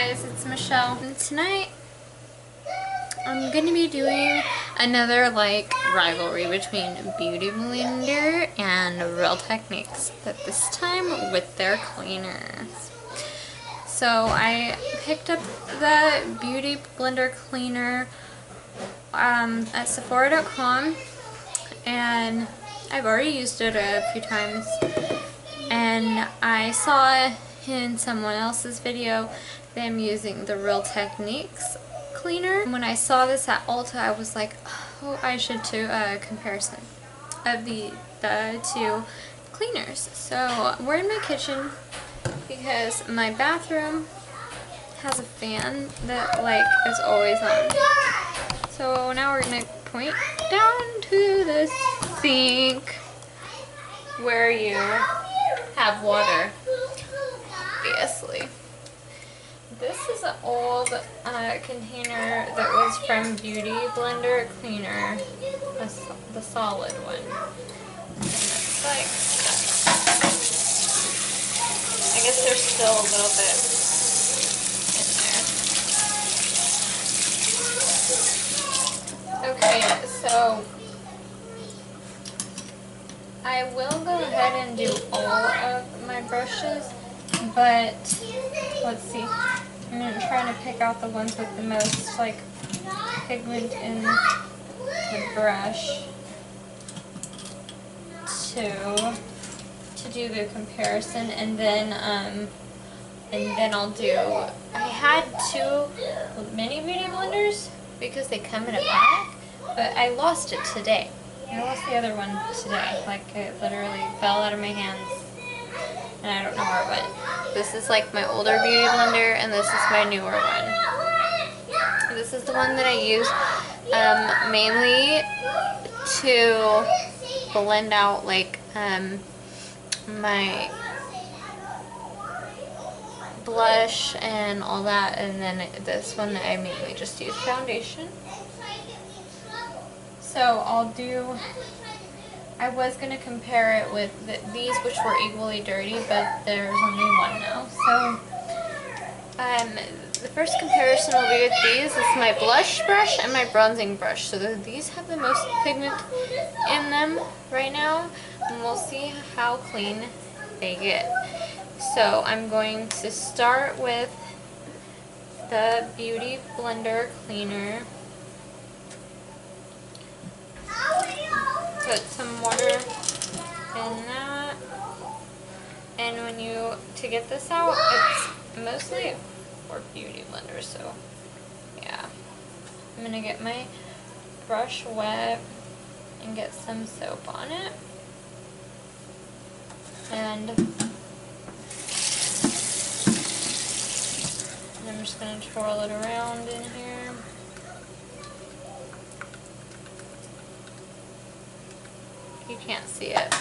guys, it's Michelle, and tonight I'm going to be doing another rivalry between Beauty Blender and Real Techniques, but this time with their cleaners. So I picked up the Beauty Blender cleaner at Sephora.com, and I've already used it a few times, and I saw in someone else's video them using the Real Techniques cleaner. When I saw this at Ulta, I was like, oh, I should do a comparison of the two cleaners. So we're in my kitchen because my bathroom has a fan that is always on. So now we're gonna point down to the sink where you have water, obviously. This is an old container that was from Beauty Blender Cleaner, the solid one. And it's like, I guess there's still a little bit in there. Okay, so I will go ahead and do all of my brushes, but let's see. I'm going to try to pick out the ones with the most pigment in the brush to do the comparison, and then I'll do. I had two mini Beauty Blenders because they come in a pack, but I lost it today. I lost the other one today. It literally fell out of my hands, and I don't know where it went. This is my older Beauty Blender, and this is my newer one. This is the one that I use mainly to blend out my blush and all that, and then this one I mainly just use foundation. So I was going to compare it with these, which were equally dirty, but there's only one now. So the first comparison will be with these. This is my blush brush and my bronzing brush. So these have the most pigment in them right now, and we'll see how clean they get. So I'm going to start with the Beauty Blender cleaner. Put some water in that, and to get this out, it's mostly for Beauty Blender, so yeah. I'm gonna get my brush wet and get some soap on it, and I'm just gonna twirl it around in here. You can't see it.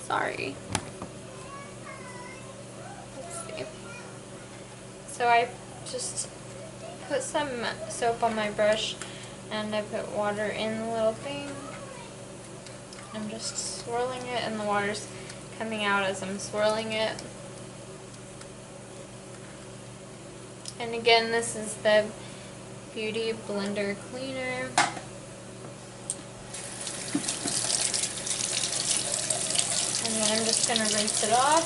Sorry. Let's see. So I just put some soap on my brush, and I put water in the little thing. I'm just swirling it, and the water's coming out as I'm swirling it. And again, this is the Beauty Blender cleaner. And then I'm just going to rinse it off.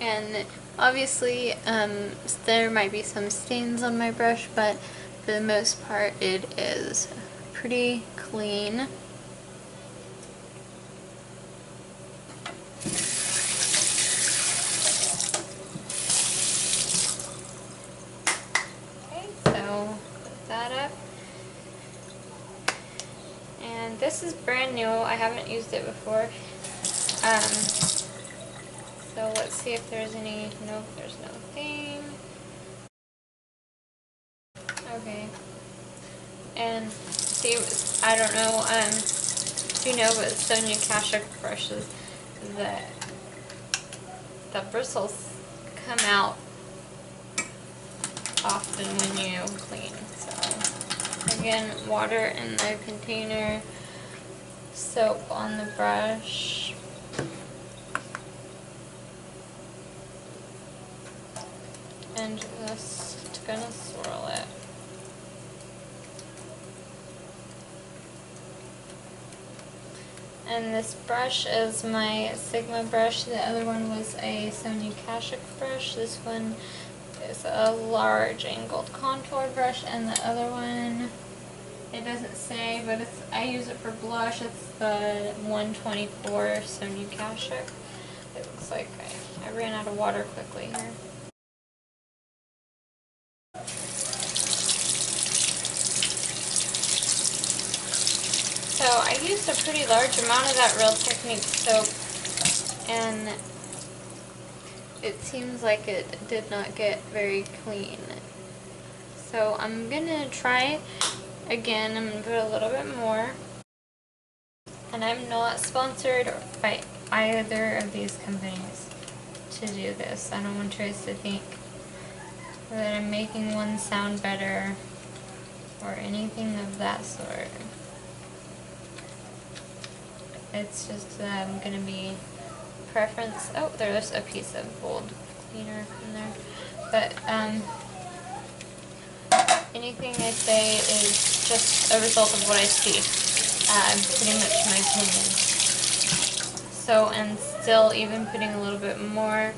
And obviously there might be some stains on my brush, but for the most part it is pretty clean. And this is brand new. I haven't used it before. So let's see if there's any. Nope, there's no thing. Okay. And see, I don't know if you know, but Sonia Kashuk brushes, the bristles come out often when you clean. So again, water in the container, soap on the brush, and just gonna swirl it. And this brush is my Sigma brush. The other one was a Sony Kashuk brush. This one is a large angled contour brush, and the other one, it doesn't say, but I use it for blush. It's the 124 Sony Kashuk. It looks like I ran out of water quickly here. So I used a pretty large amount of that Real Techniques soap, and it seems like it did not get very clean. So I'm gonna try again. I'm gonna put a little bit more. And I'm not sponsored by either of these companies to do this. I don't want you guys to think that I'm making one sound better or anything of that sort. It's just going to be preference. Oh, there's a piece of gold cleaner in there. But anything I say is just a result of what I see. Pretty much my opinion. So, and still even putting a little bit more,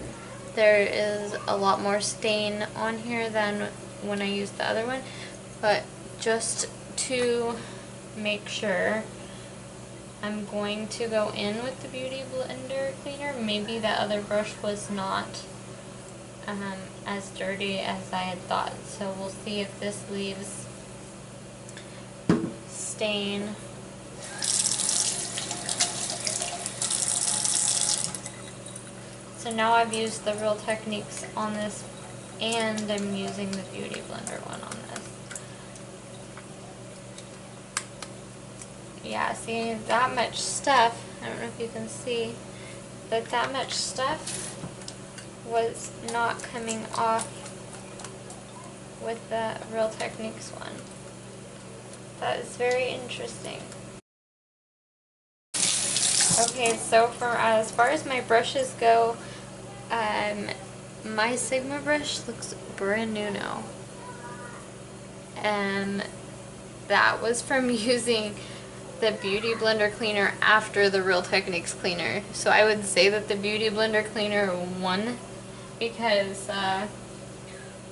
there is a lot more stain on here than when I used the other one. But just to make sure, I'm going to go in with the Beauty Blender cleaner. Maybe that other brush was not as dirty as I had thought. So we'll see if this leaves stain. So now I've used the Real Techniques on this, and I'm using the Beauty Blender one on this. Yeah, see, that much stuff, I don't know if you can see, but that much stuff was not coming off with the Real Techniques one. That is very interesting. Okay, so for as far as my brushes go, my Sigma brush looks brand new now. And that was from using the Beauty Blender cleaner after the Real Techniques cleaner. So I would say that the Beauty Blender cleaner won, because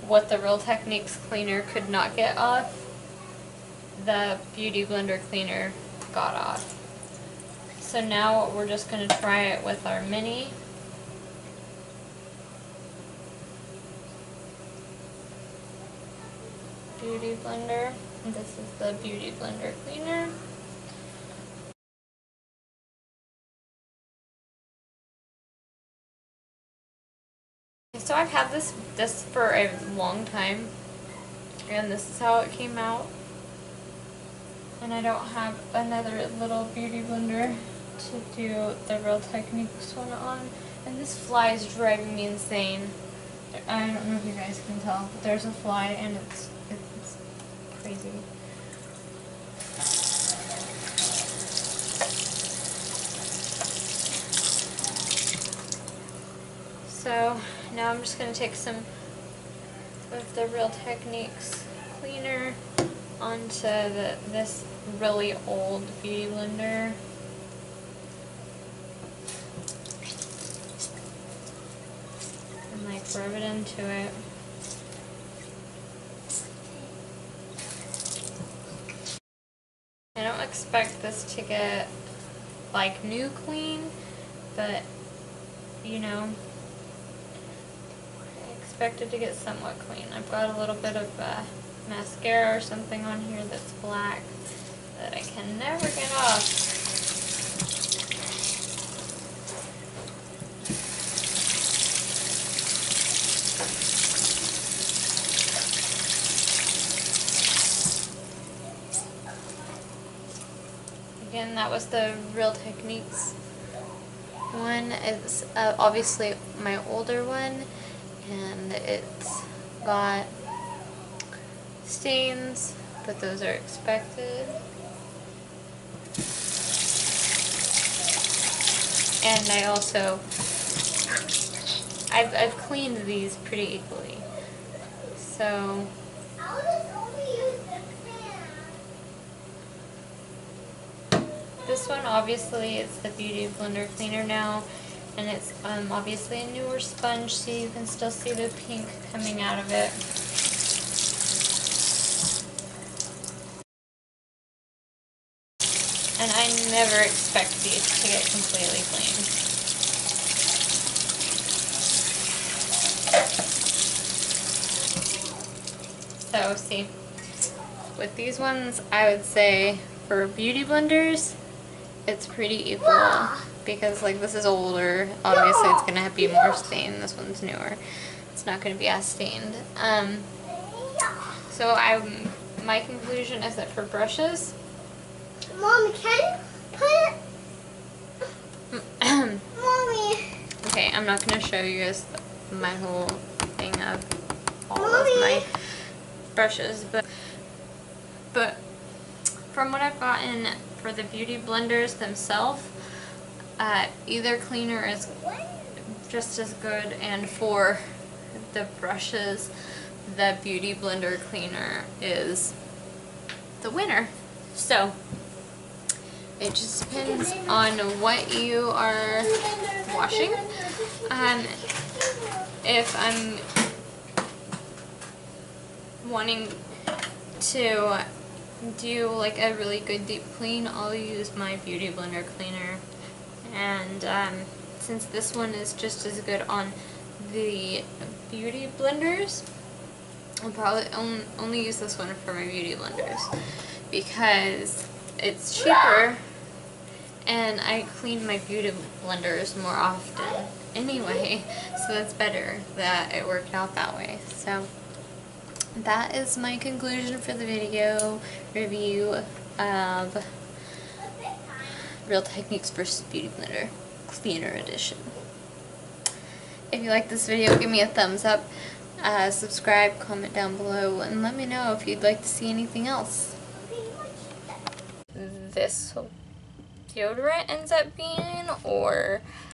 what the Real Techniques cleaner could not get off, the Beauty Blender cleaner got off. So now we're just going to try it with our mini. Beauty Blender. This is the Beauty Blender cleaner. So I've had this for a long time, and this is how it came out. And I don't have another little Beauty Blender to do the Real Techniques one on. And this fly is driving me insane. I don't know if you guys can tell, but there's a fly, and it's crazy. So now I'm just going to take some of the Real Techniques cleaner onto this really old Beauty Blender. And like rub it into it. I don't expect this to get like new clean, but you know, I expect it to get somewhat clean. I've got a little bit of mascara or something on here that's black that I can never get off. Again, that was the Real Techniques one. It's obviously my older one, and it's got stains, but those are expected. And I also, I've cleaned these pretty equally. So, this one obviously is the Beauty Blender cleaner now, and it's obviously a newer sponge, so you can still see the pink coming out of it. And I never expect these to get completely clean. So see, with these ones, I would say for beauty blenders, it's pretty equal, because like this is older, obviously it's going to be more stained, this one's newer. It's not going to be as stained. So my conclusion is that for brushes, Mommy, can you put it? Mommy. Okay, I'm not going to show you guys my whole thing of all Mommy. of my brushes, but from what I've gotten for the beauty blenders themselves, either cleaner is just as good, and for the brushes, the Beauty Blender cleaner is the winner. So it just depends on what you are washing. If I'm wanting to do like a really good deep clean, I'll use my Beauty Blender cleaner. And since this one is just as good on the beauty blenders, I'll probably only use this one for my beauty blenders because it's cheaper and I clean my beauty blenders more often anyway, so that's better that it worked out that way. So that is my conclusion for the video review of Real Techniques versus Beauty Blender Cleaner Edition. If you like this video, give me a thumbs up, subscribe, comment down below, and let me know if you'd like to see anything else. This deodorant ends up being, or